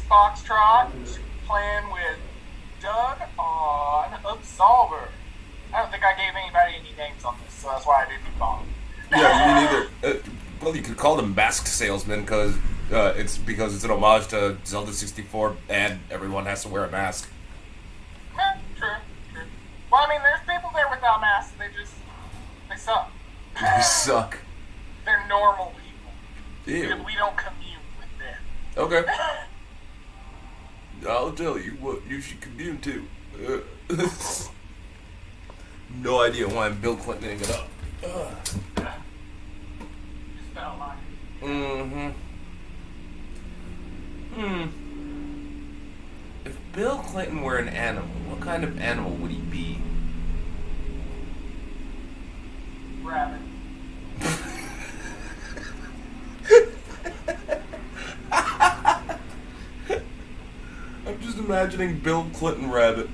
Foxtrot, playing with Doug on Absolver. I don't think I gave anybody any names on this, so that's why I didn't bother. Yeah, me neither. Well, you could call them masked salesmen because it's an homage to Zelda 64, and everyone has to wear a mask. True. Well, I mean, there's people there without masks. They suck. They suck. They're normal people. Ew. We don't commune with them. Okay. I'll tell you what you should commune to. No idea why I'm Bill Clintoning it up. Just felt like it. If Bill Clinton were an animal, what kind of animal would he be? Rabbit. I'm just imagining Bill Clinton rabbit.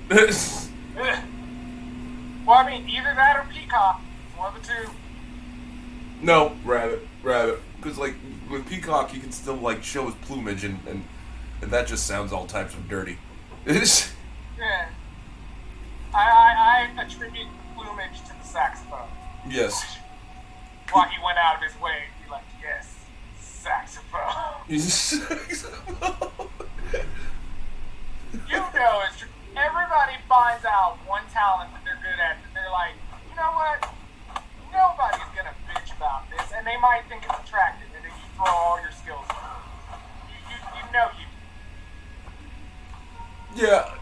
Well, I mean, either that or peacock. One of the two. No, rabbit. Because, like, with peacock, he can still, like, show his plumage, and that just sounds all types of dirty. Yeah. I attribute plumage to the saxophone. Yes. Why he went out of his way to be like, yes, saxophone. You know it's true. Everybody finds out one talent that they're good at, and they're like, you know what? Nobody's gonna bitch about this, and they might think it's attractive, and then you throw all your skills at it. You know you. Yeah.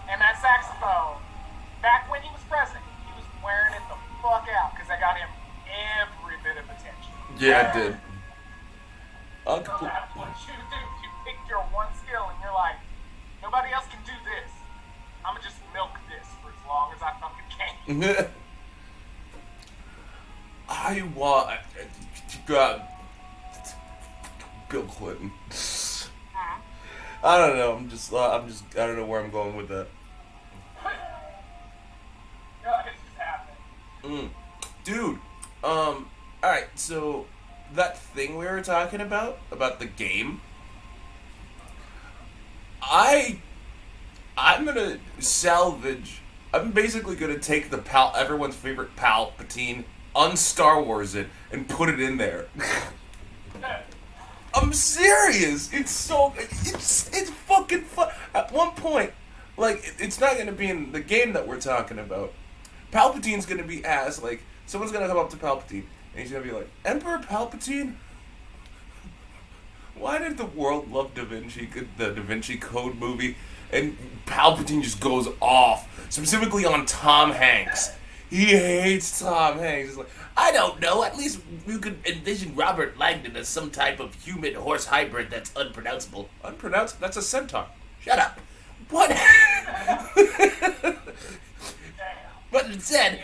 And that saxophone, back when he was president, he was wearing it the fuck out, because I got him every bit of attention. Yeah, it did. So that's what you do. You pick your one skill, and you're like, nobody else can do this. I'm gonna just milk this for as long as I fucking can. I want God, Bill Clinton. I don't know. I don't know where I'm going with that. No, it's just happening. Dude, all right. So that thing we were talking about the game, I'm gonna salvage. I'm basically gonna take everyone's favorite Palpatine, un-Star Wars it, and put it in there. I'm serious. It's fucking fun. At one point, like, it's not gonna be in the game that we're talking about. Palpatine's gonna be asked, like, someone's gonna come up to Palpatine, and he's gonna be like, Emperor Palpatine, why did the world love Da Vinci Code movie? And Palpatine just goes off, specifically on Tom Hanks. He hates Tom Hanks. He's like, I don't know. At least you could envision Robert Langdon as some type of human-horse hybrid that's unpronounceable. Unpronounceable? That's a centaur. Shut up. What? But instead,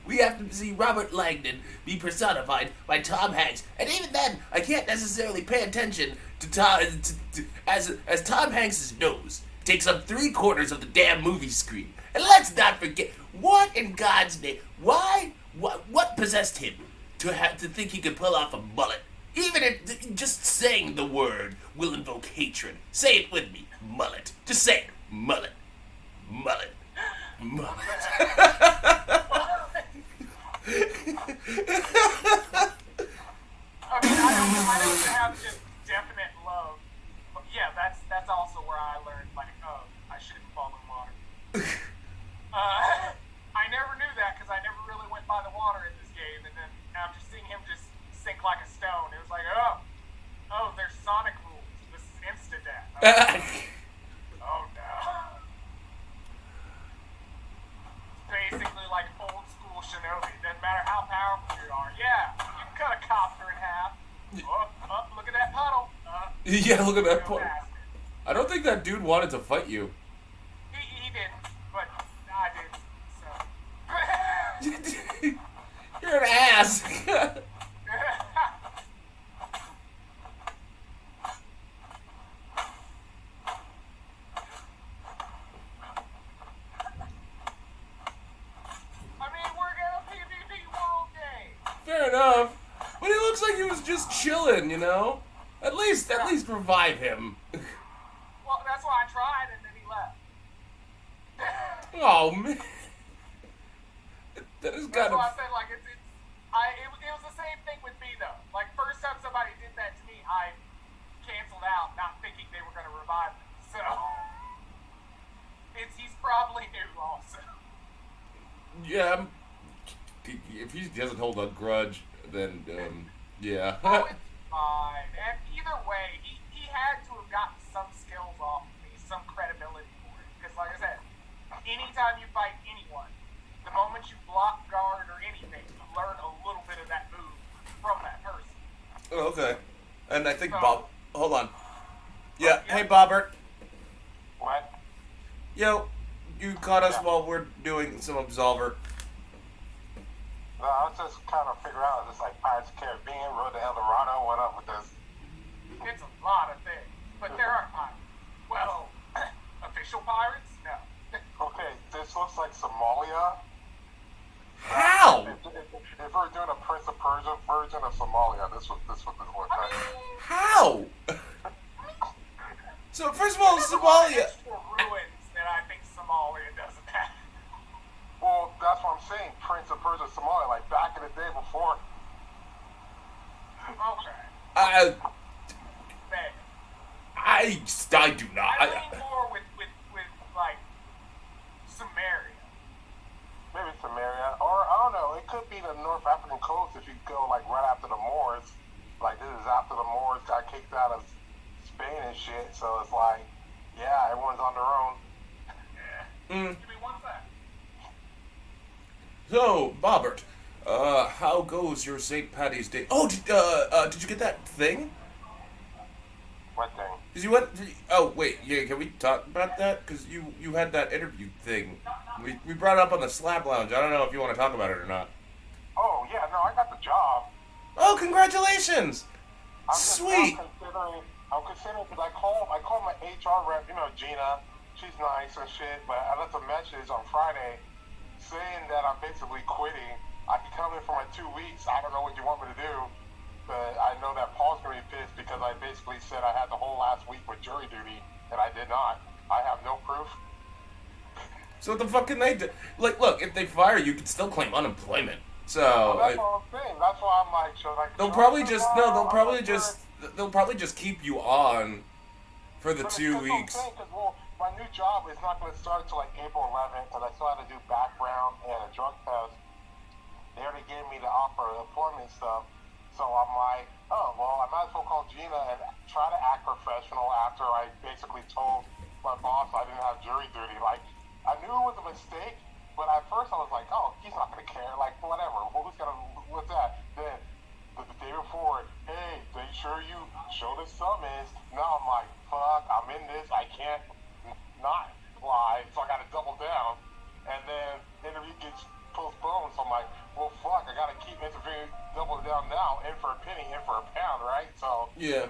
we have to see Robert Langdon be personified by Tom Hanks, and even then, I can't necessarily pay attention to as Tom Hanks' nose takes up 3/4 of the damn movie screen. And let's not forget, what in God's name? What possessed him to think he could pull off a mullet? Even if just saying the word will invoke hatred. Say it with me, mullet. Just say it, mullet, mullet, mullet. I mean, I don't have just definite love, but yeah, that's also where I learned, like, oh, I shouldn't fall in water. I never knew that because I never really went by the water in this game, and then after seeing him just sink like a stone, it was like, oh, there's Sonic rules. This is insta-death. Oh no. It's basically like old school Shinobi. Doesn't matter how powerful you are. Yeah, you can cut a copter in half. Oh, look at that puddle. Yeah, look at that puddle. Bastard. I don't think that dude wanted to fight you. He didn't, but I did. So. You're an ass. I mean, we're gonna PvP World Day. Fair enough. looks like he was just chilling, you know? At least revive him. Well, that's why I tried, and then he left. Oh, man. That is That's kind of... why I said, like, it was the same thing with me, though. Like, first time somebody did that to me, I canceled out, not thinking they were going to revive me. So, he's probably new, also. Yeah, if he doesn't hold a grudge, then, yeah. Oh, it's fine. And either way, he had to have gotten some skills off of me, some credibility for it. Because, like I said, anytime you fight anyone, the moment you block, guard, or anything, you learn a little bit of that move from that person. Oh, okay. And I think So, Bob... Hold on. Yeah, yeah. hey, Bobbert. What? Yo, you caught us while we're doing some Absolver. No, I was just kind of figuring out, just like Pirates of the Caribbean, Road to El Dorado, what up with this? It's a lot of things. But there are pirates. Well, official pirates? No. Okay, this looks like Somalia. How? If we're doing a Prince of Persia version of Somalia, this would look like. How? So, first of all, Somalia... Extra ruins that I think Somalia doesn't have. Well, that's what I'm saying, Prince of Persia, Somalia, like back in the day before. Okay. Man. I do not. I lean more with like Samaria. Maybe Samaria, or I don't know, it could be the North African coast if you go like right after the Moors. Like this is after the Moors got kicked out of Spain and shit, so it's like, yeah, everyone's on their own. Yeah. Give me one sec. So, Bobbert, how goes your St. Patty's Day? Oh, did you get that thing? What thing? Cause you went. Oh, wait. Yeah, can we talk about that? Cause you had that interview thing. We brought it up on the Slab Lounge. I don't know if you want to talk about it or not. Oh yeah, no, I got the job. Oh, congratulations! Sweet. I'm considering because I called my HR rep, Gina. She's nice and shit, but I left a message on Friday saying that I'm basically quitting. I can come in for my 2 weeks. I don't know what you want me to do, but I know that Paul's gonna be pissed because I basically said I had the whole last week with jury duty, and I did not. I have no proof. So what the fuck can they do? Like, look, if they fire you, you can still claim unemployment. So Well, that's what I'm saying. That's why I'm like, should I? they'll probably just keep you on for the 2 weeks. Well, my new job is not going to start until like April 11th because I still have to do background and a drug test. They already gave me the offer of employment stuff, so I'm like, oh well, I might as well call Gina and try to act professional after I basically told my boss I didn't have jury duty. Like, I knew it was a mistake, but at first I was like, oh, he's not going to care. Like, whatever. What's that? Then the day before, hey, are you sure you show the summons? Now I'm like, fuck, I'm in this. I can't not lie, so I got to double down. And then the interview gets postponed, so I'm like, well, fuck, I got to keep interviewing, double down now, in for a penny, in for a pound, right? So Yeah.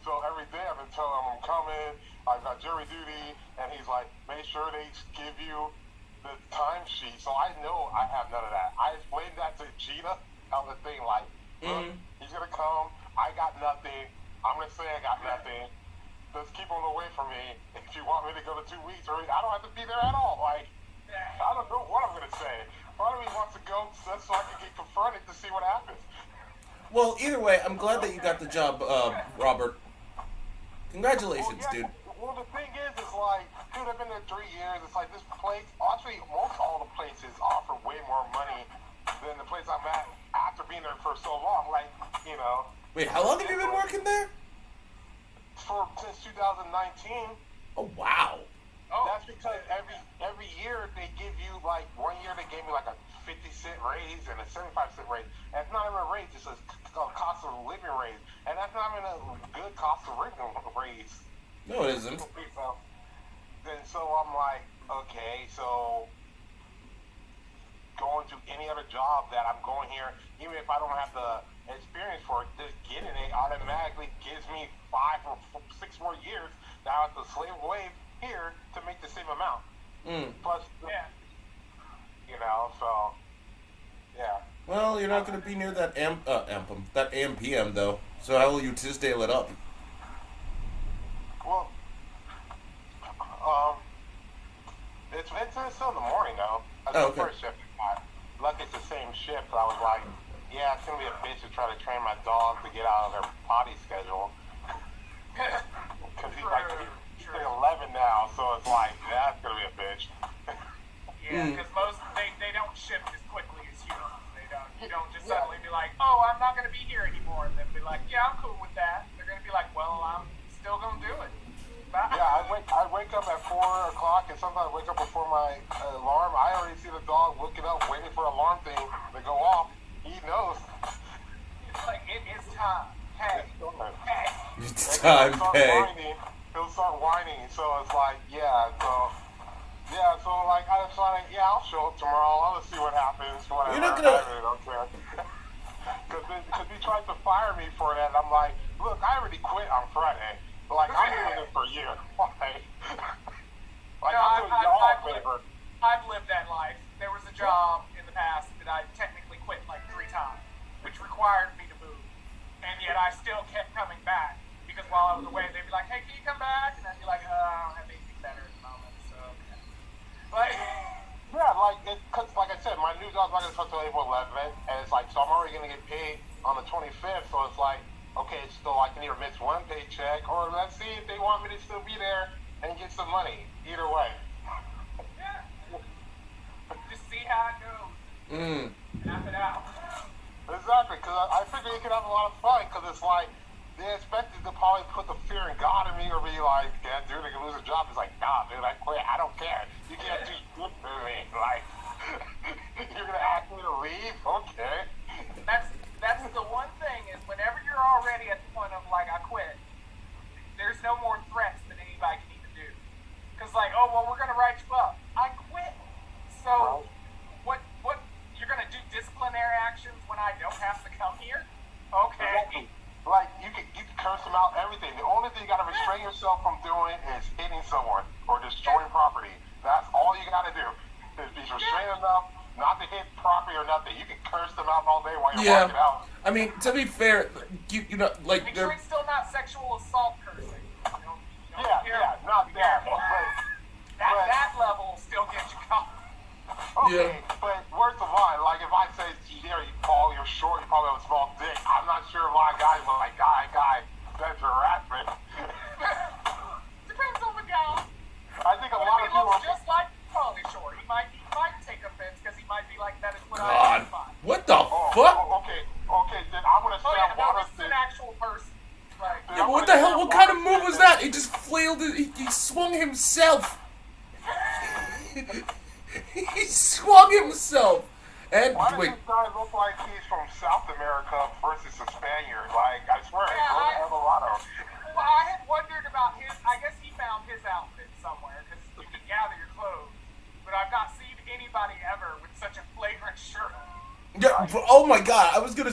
So every day I've been telling him I'm coming, I've got jury duty, and he's like, make sure they give you the timesheet. So I know I have none of that. I explained that to Gina on the thing, like, look, he's going to come, I got nothing, I'm going to say I got nothing, just keep him away from me. If you want me to go to 2 weeks, or I don't have to be there at all. Like, I don't know what I'm going to say. Part of me wants to go just so I can get confronted to see what happens. Well, either way, I'm glad that you got the job, Robert. Congratulations, dude. Well, the thing is like, dude, I've been there 3 years. It's like this place, actually, most all the places offer way more money than the place I'm at after being there for so long. Like, Wait, how long have you been working there? Since 2019. Oh, wow. That's because every year they give you, like, 1 year they gave me like a 50-cent raise and a 75-cent raise. And it's not even a raise, it's a cost of living raise. And that's not even a good cost of living raise. No, it isn't. So I'm like, okay, so going to any other job that I'm going here, even if I don't have the experience for it, just getting it automatically gives me 5 or 6 more years that I have to slave away here to make the same amount. Plus, so, yeah. Well, you're not going to be near that that AM/PM though. So how will you Tisdale it up? Well, it's still in the morning though. That's Oh, the okay. first shift I got. Lucky it's the same shift. I was like, yeah, it's gonna be a bitch to try to train my dog to get out of their potty schedule. Because he's like 11 now, so it's like that's gonna be a bitch. Yeah, because most they don't shift as quickly as humans. They don't. You don't just suddenly be like, oh, I'm not going to be here anymore, and then be like, yeah, I'm cool with that. They're going to be like, well, I'm still going to do it. Bye. Yeah, I wake up at 4 o'clock, and sometimes I wake up before my alarm. I already see the dog looking up, waiting for an alarm thing to go off. He knows. It's like, it is time. Hey, hey. It's time, hey. He'll start whining. So it's like, so like I was like, yeah, I'll show up tomorrow. I'll just see what happens. Whatever. You're not gonna. I really don't care. Because he tried to fire me for that. I'm like, look, I already quit on Friday. Like, I'm doing this for you. Like, I'm doing y'all a favor. I've lived that life. There was a job in the past that I technically quit like 3 times, which required me to move. And yet I still kept coming back. Because while I was away, they'd be like, hey, can you come back? And I'd be like, I don't have anything better at the moment, so okay. Like, yeah, because like I said, my new job's not going to start until April 11th, and it's like, so I'm already going to get paid on the 25th, so it's like, okay, so I can either miss one paycheck, or let's see if they want me to still be there and get some money. Either way. yeah. Just see how it goes. Map it out. Exactly, because I figure you could have a lot of fun, because it's like, they expected to probably put the fear in God in me or be like, yeah, dude, I can lose a job. It's like, nah, dude, I quit. I don't care. You can't do shit to me. Like, you're going to ask me to leave? Okay. That's the one thing is whenever you're already at the point of like, I quit, there's no more threats that anybody can even do. Because like, oh, well, we're going to write you up. I quit. So what you're going to do disciplinary actions when I don't have to come here? Okay. Exactly. Like, you can curse them out, everything. The only thing you got to restrain yourself from doing is hitting someone or destroying property. That's all you got to do. Is be restrained enough not to hit property or nothing. You can curse them out all day while you're walking out. I mean, to be fair, you know, like make sure it's still not sexual assault cursing. Not that. That level still gets you caught. Okay, but words of line, like if I say, yeah, you Paul, you're short, you probably have a small dick. I'm not sure why guys are like, guy, that's harassment. Depends on the guy. I think a lot of people looks just like Paulie Short. He might take offense because he might be like, that is what I God, identify. what the fuck? Okay, then I'm gonna say this is an actual person. Like, Yeah, but what the hell? What kind of move was that? He just flailed it. He swung himself. He swung himself. And why does wait, this guy look like he's from South America versus a Spaniard? Like, I swear, Yeah, go to Eldorado. well, I had wondered about his. I guess he found his outfit somewhere because you can gather your clothes. But I've not seen anybody ever with such a flagrant shirt. yeah, oh my God! I was gonna.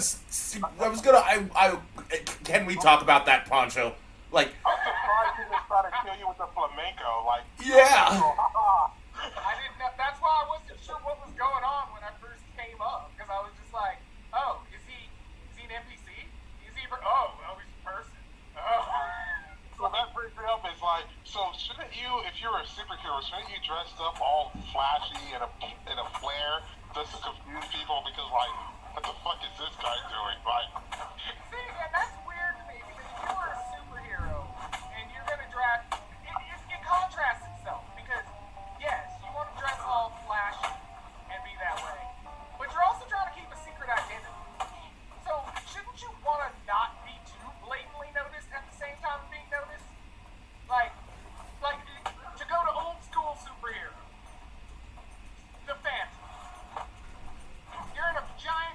Can we talk about that poncho? Like, I'm surprised he just tried to kill you with the flamenco. Like, yeah. I didn't know. That's why I wasn't sure what was going on when I first came up because I was just like, oh, is he an NPC? Is he? Oh, he's a person. Oh. So that brings me up is like, so shouldn't you, if you're a superhero, shouldn't you dress up all flashy in a flare just to confuse people because like, what the fuck is this guy doing? Like, See, and that's weird to me because if you were a superhero and you're gonna dress, it contrasts itself because yes, you want to dress all flashy and be that way, but you're also trying to keep a secret identity. So shouldn't you want to not be too blatantly noticed at the same time being noticed? Like to go to old school superhero, the Phantom. You're in a giant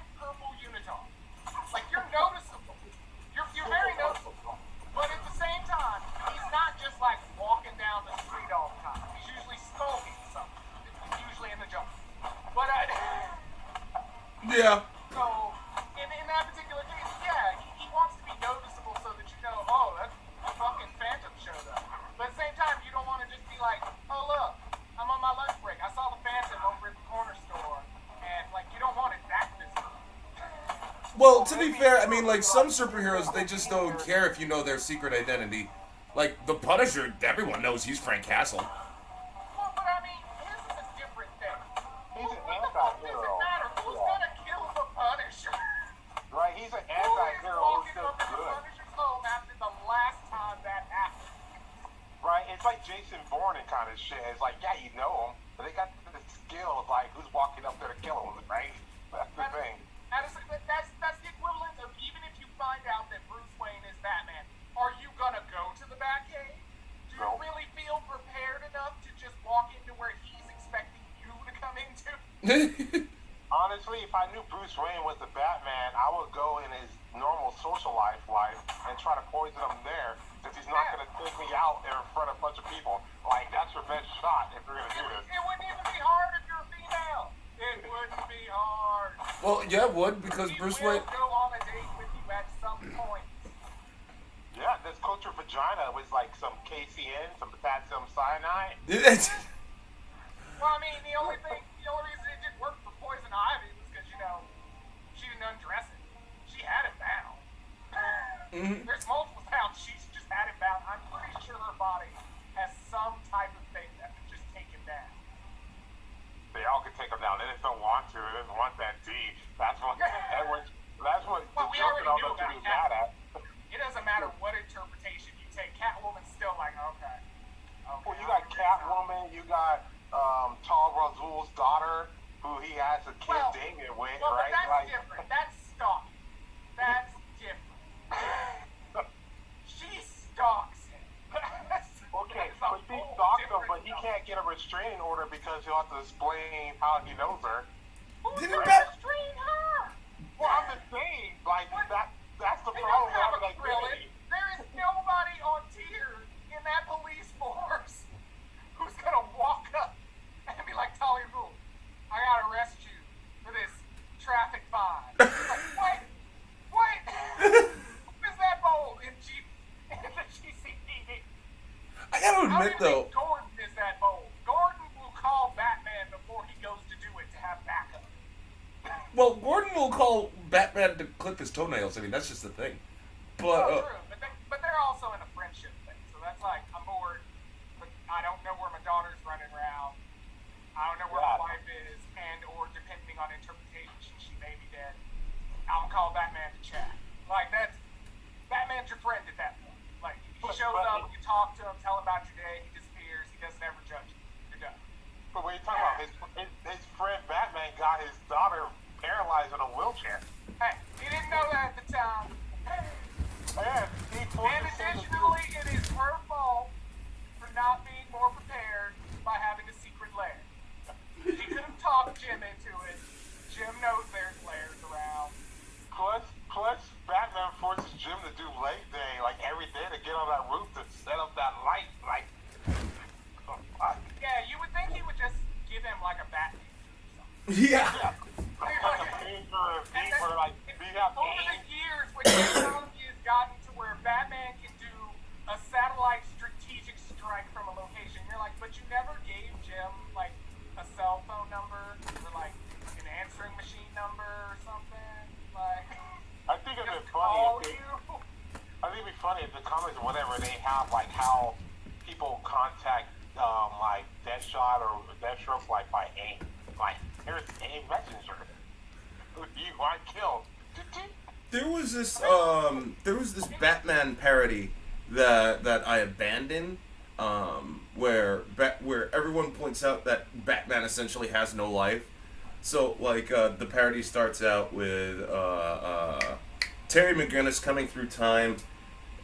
Well, to be fair, I mean, like, some superheroes, they just don't care if you know their secret identity. Like, the Punisher, everyone knows he's Frank Castle. Well, but I mean, this is a different thing. He's an What the fuck does anti-hero. it matter? Who's gonna kill the Punisher? Right, he's an Who is anti-hero who's walking still up in the good. Punisher's home after the last time that happened? Right, it's like Jason Bourne and kind of shit. It's like, yeah, you know him, but they got the skill of like who's walking up there to kill him, right? That's the thing. That's the equivalent of even if you find out that Bruce Wayne is Batman, are you gonna go to the Batcave? Do you No. really feel prepared enough to just walk into where he's expecting you to come into? Honestly, if I knew Bruce Wayne was the Batman, I would go in his normal social life and try to poison him there, since he's not going to take me out in front of a bunch of people. Like, that's your best shot if you're going to do this. It wouldn't even be hard if you're a female. It wouldn't be hard. Well, yeah, it would, because We Bruce will Wayne... go on a date with you at some point. Yeah, this culture vagina was like some KCN, some potassium cyanide. Well, I mean, the only reason it didn't work for Poison Ivy was because, you know, she didn't undress it. She had it bound. There's multiple sounds. She's just had it bound. I'm pretty sure her body has some type of thing that would just take it down. They all could take him down. They just don't want to. They just want that D. That's what Edward. That's what Well, the we Joker already don't knew know to about be mad at. It doesn't matter what interpretation you take. Catwoman's still like, okay. Well, you got Catwoman. You got Tal Razul's daughter, who he has a kid Damien with, Well, right? but that's Like, different. That's stalking. That's different. She stalks him. okay, That's a but he whole stalks him, different but he stuff. can't get a restraining order because he'll have to explain how he knows her. Who's Didn't gonna Bat- restrain her? Well, I'm just saying, like, that's the They problem don't with have having a that grilling. identity. There is nobody on tier in that police force who's gonna walk up and be like, Talia Rule, I gotta arrest you for this traffic fine. Like, wait, who is that bold in the GCPD? I gotta How do admit, you though... think Gordon is that bold? Gordon will call Batman before he goes to do it to have backup. Well, Gordon will call Batman to clip his toenails. I mean, that's just the thing. But, Well, true, but they're also in a friendship thing, so that's like, I'm bored, but I don't know where my daughter's running around. I don't know where my wife is, and or depending on interpretation, she may be dead. I'm gonna call Batman to chat. Like, Batman's your friend at that point. Like, he shows up, you talk to him, tell him about your day, he disappears, he doesn't ever judge you. You're done. But what are you talking about? His friend Batman got his daughter paralyzed in a wheelchair. Hey, he didn't know that at the time. And he And forced him to do. additionally, it is her fault for not being more prepared by having a secret lair. She could have talked Jim into it. Jim knows there's lairs around. Plus, Batman forces Jim to do leg day like every day to get on that roof to set up that light. Like, Yeah, you would think he would just give him like a bat or something. yeah. like a fever, like do you have Over the pain? years, when technology has gotten to where Batman can do a satellite strategic strike from a location, you're like, but you never gave Jim like a cell phone number or like an answering machine number or something. Like, I think it'd just be call funny. you. I think it'd be funny if the comics or whatever they have like how people contact like Deadshot or Deathstroke like by AIM. Like, here's AIM Messenger. You want killed. There was this Batman parody that I abandoned, where everyone points out that Batman essentially has no life. So like the parody starts out with Terry McGinnis coming through time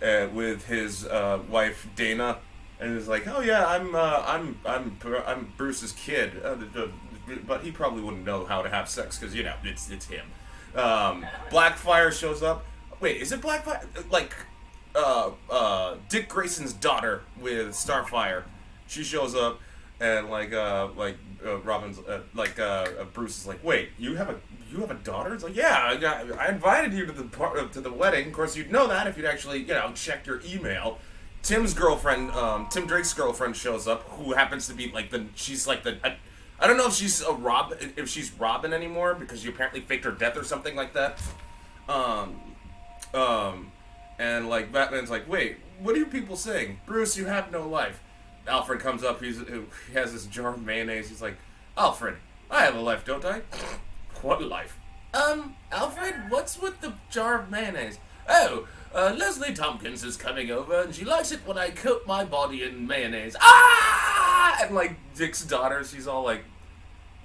with his wife Dana, and he's like, "Oh yeah, I'm Bruce's kid," but he probably wouldn't know how to have sex because it's him. Blackfire shows up. Wait, is it Blackfire? Like Dick Grayson's daughter with Starfire. She shows up, and Robin's Bruce is like, "Wait, you have a daughter?" It's like, "Yeah, I invited you to the wedding. Of course, you'd know that if you'd actually check your email." Tim's girlfriend, Tim Drake's girlfriend, shows up, who happens to be I don't know if she's Robin anymore because you apparently faked her death or something like that. Um, and like Batman's like, wait, what are you people saying? Bruce, you have no life. Alfred comes up. He has this jar of mayonnaise. He's like, Alfred, I have a life, don't I? What life? Alfred, what's with the jar of mayonnaise? Oh, Leslie Tompkins is coming over, and she likes it when I coat my body in mayonnaise. Ah! And like Dick's daughter, she's all like,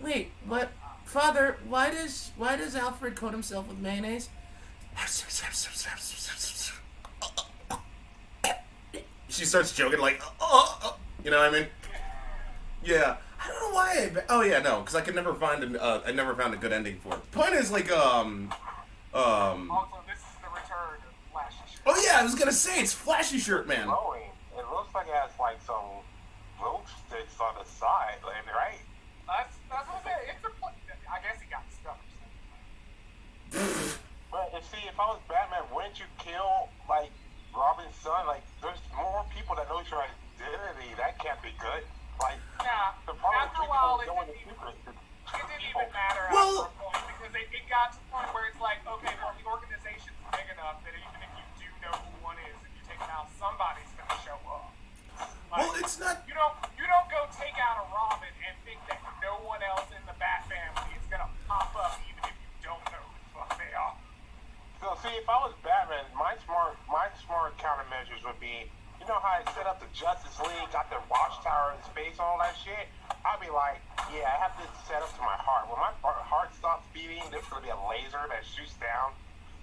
wait, what? Father, why does Alfred coat himself with mayonnaise? She starts joking like, you know what I mean? Yeah. I don't know why. Oh yeah, no, because I could never find I never found a good ending for it. Point is like Also, this is the return of Flashy Shirt. Oh yeah, I was gonna say it's Flashy Shirt Man. Glowing. It looks like it has like some glow sticks on the side, like, right? That's what I'm saying. I guess he got stuck. But see, if I was Batman, wouldn't you kill like Robin's son? Like, there's more people that know your identity. That can't be good. Like, Yeah, the problem after a is while, people it going to didn't secret to even matter Well- after a point because it got to the point where it's like, okay, well, the organization's big enough that even if you do know who one is and you take him out, somebody's going to show up. Like, Well, it's not. You don't go take out a Robin and think that no one else in the Bat family is going to pop up even if you don't know who the fuck they are. So see, if I was Batman, my smart countermeasures would be, you know how I set up the Justice League, got the watchtower in space, all that shit. I'd be like, yeah, I have this set up to my heart. When my heart stops beating, there's gonna be a laser that shoots down,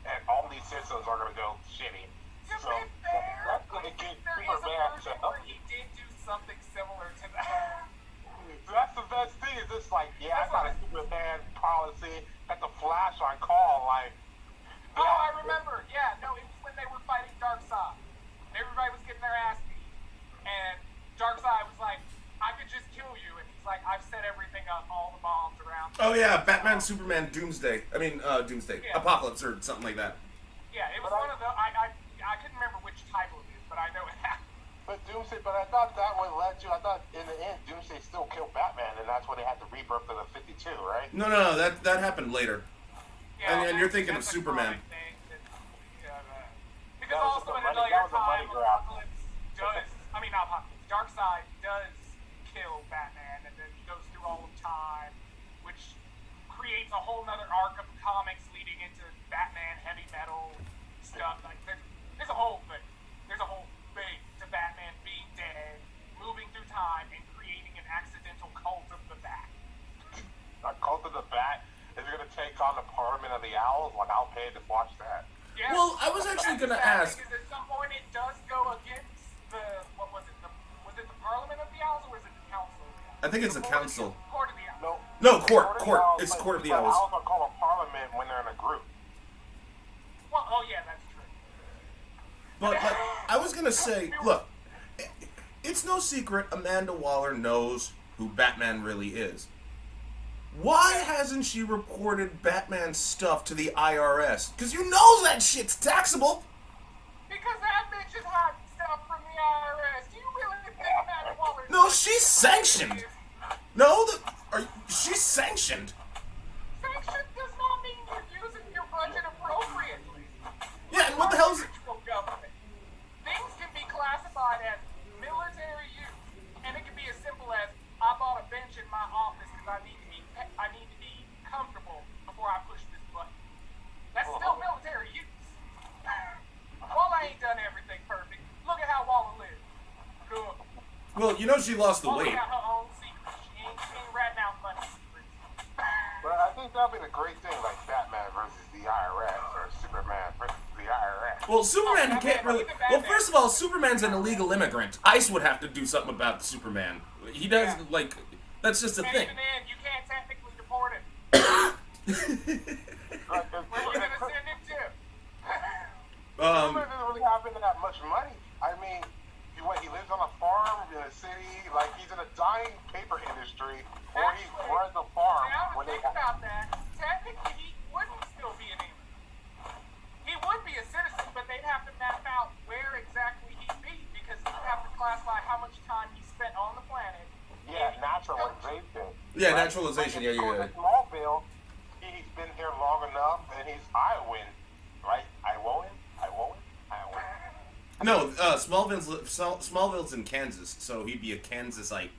and all these systems are gonna go shitty. To So be fair, that's gonna get there is a Superman to version help where you. he did do something similar to that. So that's the best thing. Is just like, yeah, I got a Superman policy, got the Flash on call, like. Oh, I remember. Yeah, no, it was when they were fighting Darkseid. Everybody was getting their ass beat. And Darkseid was like, I could just kill you. And he's like, I've set everything up, all the bombs around. Oh yeah, Batman, Superman, Doomsday. Doomsday, Yeah. Apocalypse, or something like that. Yeah, it was one of the. I couldn't remember which title it is, but I know it happened. But Doomsday, but I thought that would let you. I thought in the end, Doomsday still killed Batman, and that's why they had the rebirth of the 52, right? No, that happened later. Yeah, And you're thinking of that's a Superman. comic thing that, because That was also a in money- another that was a time, money grab. Apocalypse does. I mean, not Apocalypse. Darkseid does kill Batman, and then he goes through all of time, which creates a whole nother arc of comics leading into Batman heavy metal stuff. Like there's a whole thing. There's a whole thing to Batman being dead, moving through time, and creating an accidental cult of the Bat. A Cult of the Bat is going to take on the Parliament of the Owls. Like, I'll pay to watch that. Yeah. Well, I was actually gonna ask. Because at some point it does go against the what was it? Was it the Parliament of the Owls or was it the Council? I think it's the council. Court of the Owls. No, No, court. of the Owls, It's but- Court of the but Owls. Owls are called a Parliament when they're in a group. Well, oh yeah, that's true. But like, I was gonna say, look, it's no secret Amanda Waller knows who Batman really is. Why hasn't she reported Batman's stuff to the IRS? Because you know that shit's taxable. Because that bitch is hiding stuff from the IRS. Do you really think Amanda Waller? No, she's sanctioned. No, she's sanctioned. Sanction does not mean you're using your budget appropriately. Yeah, and what the hell's... Neutral government. Things can be classified as military use, and it can be as simple as I bought a bench in my office because I need to be comfortable before I push this button. That's still military use. Waller ain't done everything perfect. Look at how Waller lives. Look. Well, you know she lost the Waller weight. got her own secrets. She ain't ratting out money secrets. But I think that'd be the great thing, like Batman versus the IRS, or Superman versus the IRS. Well, Superman can't really... Well, first of all, Superman's an illegal immigrant. ICE would have to do something about Superman. He does, like... That's just a And thing. even then, you can't technically deport him. Like, Where you gonna send him to? Superman doesn't really have that much money. I mean, he lives on a farm in a city, like he's in a dying paper industry, or he runs a farm Now to when they think about that, technically he wouldn't still be an immigrant. He would be a citizen, but they'd have to map out where exactly he'd be because he'd have to classify how much time he spent on the planet. Yeah, naturalization. Yeah, naturalization, yeah. Smallville, he's been here long enough, and he's Iowan. No, Smallville's in Kansas, so he'd be a Kansasite.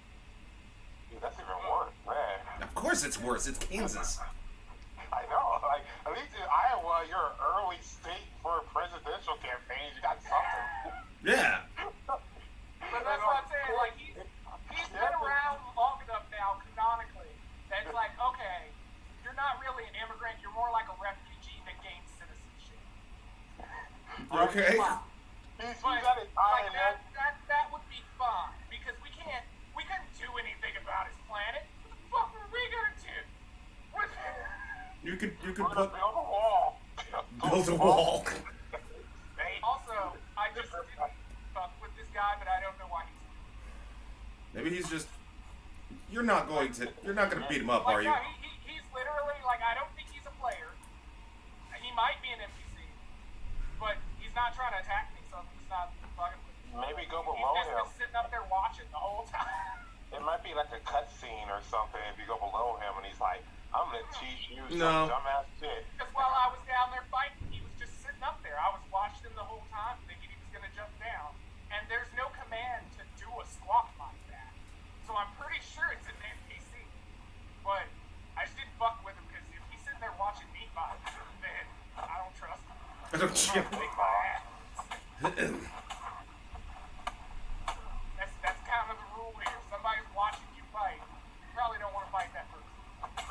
Dude, that's even worse, man. Of course it's worse. It's Kansas. I know. Like, at least in Iowa, you're an early state for a presidential campaign. You got something. Yeah. But that's what I'm saying. Like he's been around long enough now, canonically. That it's like, okay, you're not really an immigrant. You're more like a refugee that gains citizenship. Okay. He's But got it. like that would be fine because we couldn't do anything about his planet. What the fuck were we gonna do? You could We're gonna put build a wall. build a wall. Also, I just didn't fuck with this guy, but I don't know why he's. Maybe he's just. You're not gonna beat him up, Like, are you? no, he's literally like, I don't think he's a player. He might be an NPC, but he's not trying to attack me, so he's not fucking with me. Maybe go He's below just him. been sitting up there watching the whole time. It might be like a cutscene or something if you go below him and he's like, I'm gonna teach you No. some dumbass shit. Because while I was down there fighting, he was just sitting up there. I was watching him the whole time, thinking he was gonna jump down. And there's no command to do a squat like that. So I'm pretty sure it's an NPC. But I just didn't fuck with him because if he's sitting there watching me fight, then I don't trust him. I don't Kick my ass. That's kind of the rule here. If somebody's watching you fight, you probably don't want to fight that person.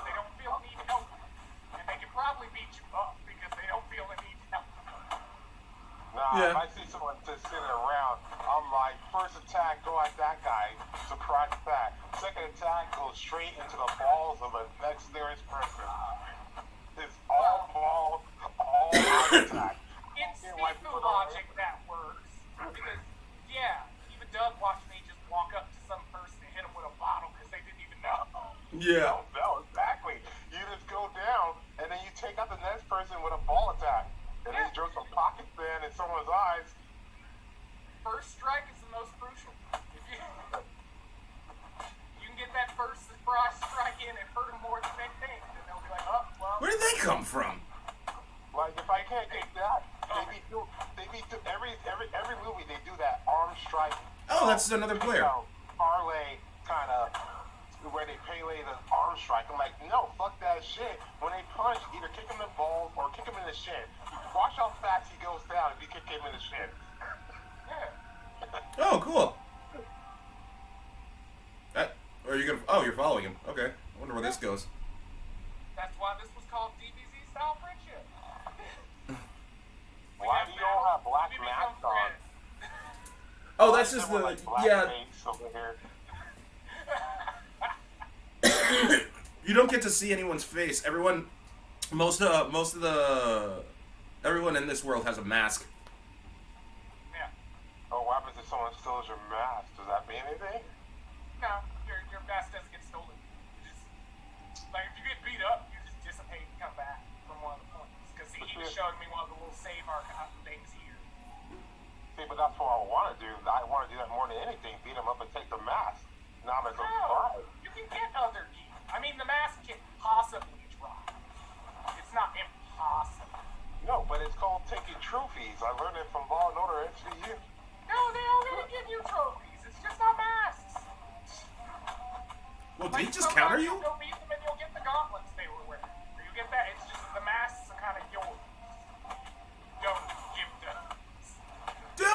They don't feel the need to help you. And they can probably beat you up because they don't feel the need to help you. Nah, Yeah. if I see someone just sitting around, I'm like, first attack, go at that guy, surprise attack. Second attack, go straight into the balls of the next nearest person. It's all ball, all out attack. In Sifu logic, that works. Because, yeah, even Doug watched me just walk up to some person and hit him with a bottle because they didn't even know. Yeah. No, exactly. You just go down, and then you take out the next person with a ball attack. And then you throw some pocket sand in someone's eyes. First strike is the most crucial. If you can get that first surprise strike in and hurt them more than they think, then they'll be like, oh, well. Where did they come from? Like, if I can't get that, they do every movie they do that arm strike. Oh, that's another player. Parlay kind of where they parlay the arm strike. I'm like, no, fuck that shit. When they punch, either kick him in the balls or kick him in the shin. Watch how fast he goes down if you kick him in the shin. Yeah. Oh, cool. You're following him. Okay. I wonder where this goes. That's why this was called DBZ style friendship. Why do you all have black We become masks on? friends. Oh, that's just Someone the like black yeah. face over here. You don't get to see anyone's face. Everyone in this world has a mask. Yeah. Oh, what happens if someone steals your mask? Does that mean anything? No, your mask doesn't get stolen. You just, like, if you get beat up, you just dissipate and come back from one of the points. Because he was showing me one of the little save archive things here. See, but that's what I want to do. I want to do that more than anything. Beat them up and take the mask. Now there's a No, you can get other gear. I mean, the mask can possibly drop. It's not impossible. No, but it's called taking trophies. I learned it from Law and Order HVU. No, they already give you trophies. It's just not masks. Well, did he just sometimes counter you? you'll go meet the